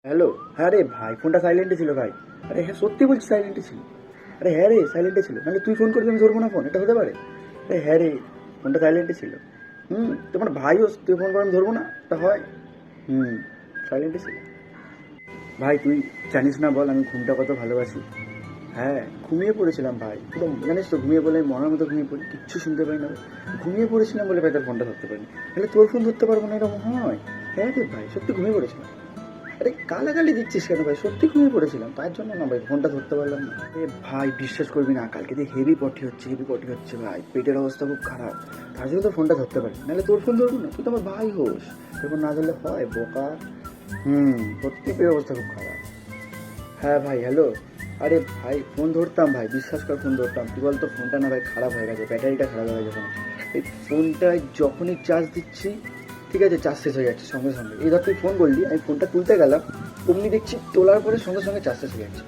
Hello. হ্যাঁ রে ভাই, ফোনটা সাইলেন্টে ছিল ভাই। আরে হ্যাঁ, সত্যি বলছি সাইলেন্টে ছিল। আরে হ্যাঁ রে, সাইলেন্টে ছিল। নাহলে তুই ফোন করবি, আমি ধরবো না ফোন, এটা হতে পারে? আরে হ্যাঁ রে, ফোনটা সাইলেন্টে ছিল। তোমার ভাইও, তুই ফোন করে আমি ধরবো না, তা হয়? হুম, সাইলেন্টে ছিল। ভাই তুই জানিস না, বল আমি ঘুমটা কত ভালোবাসি। হ্যাঁ, ঘুমিয়ে পড়েছিলাম ভাই, পুরো জানিস তো, ঘুমিয়ে পড়লে আমি মনের মতো ঘুমিয়ে পড়ি, কিচ্ছু শুনতে পাই না। ঘুমিয়ে পড়েছিলাম বলে ভাই তোর ফোনটা ধরতে পারিনি, তাহলে তোর ফোন ধরতে পারবো না এরকম হয়? হ্যাঁ রে ভাই, সত্যি ঘুমিয়ে পড়েছিলাম। আরে গালাগালি দিচ্ছিস কেন ভাই, সত্যি ঘুমিয়ে পড়েছিলাম, তার জন্য না ভাই ফোনটা ধরতে পারলাম না। এ ভাই বিশ্বাস করবি না, কালকে দিয়ে হেভি পটি হচ্ছে, হেভি পটি হচ্ছে ভাই, পেটের অবস্থা খুব খারাপ, তার জন্য তো ফোনটা ধরতে পারি, নাহলে তোর ফোন ধরবো না? তুই তো আমার ভাই হোস, তোর ফোন না ধরলে হয় বোকা? সত্যি পেটের অবস্থা খুব খারাপ। হ্যাঁ ভাই, হ্যালো। আরে ভাই ফোন ধরতাম ভাই, বিশ্বাস কর ফোন ধরতাম, কি বলতো, ফোনটা না ভাই খারাপ হয়ে গেছে, ব্যাটারিটা খারাপ হয়ে গেছে। এই ফোনটায় যখনই চার্জ দিচ্ছি, ঠিক আছে, চার্জ শেষ হয়ে যাচ্ছে সঙ্গে সঙ্গে। এই ধর তুই ফোন করলি, আমি ফোনটা তুলতে গেলাম, অমনি দেখছি তোলার পরে সঙ্গে সঙ্গে চার্জ শেষ হয়ে যাচ্ছে।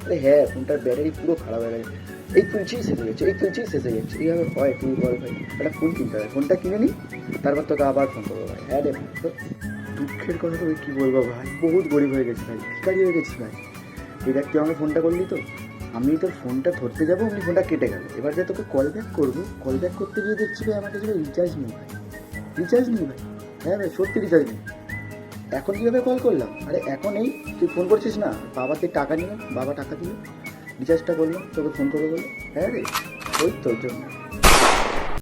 আরে হ্যাঁ, ফোনটার ব্যাটারি পুরো খারাপ হয়ে গেছে, এই তুলছেই শেষ হয়ে যাচ্ছে, এই তুলছেই শেষ হয়ে যাচ্ছে, এইভাবে হয়? তুই বল ভাই, একটা ফোন কিনতে হবে, ফোনটা কিনে নিই, তারপর তোকে আবার ফোন করবো ভাই। হ্যাঁ রে ভাই, তো দুঃখের কথা তোকে কী বলবো ভাই, বহুত গরিব হয়ে গেছি ভাই, ভিখারি হয়ে গেছি ভাই। এই দেখ, তুই আমাকে ফোনটা করলি তো, আমি তোর ফোনটা ধরতে যাবো, অমনি ফোনটা কেটে গেল। এবার যে তোকে কল ব্যাক করবো, কল ব্যাক করতে গিয়ে দেখছি ভাই আমার কাছে রিচার্জ নেই ভাই, রিচার্জ নেই ভাই। হ্যাঁ ভাই, সত্যি রিচার্জ নেই। এখন কীভাবে কল করলাম? আরে এখন এই তুই ফোন করছিস না, বাবাকে টাকা নিল, বাবা টাকা দিল, রিচার্জটা করলাম, তোকে ফোন করবো বলে। হ্যাঁ রে, ওই তোর জন্য।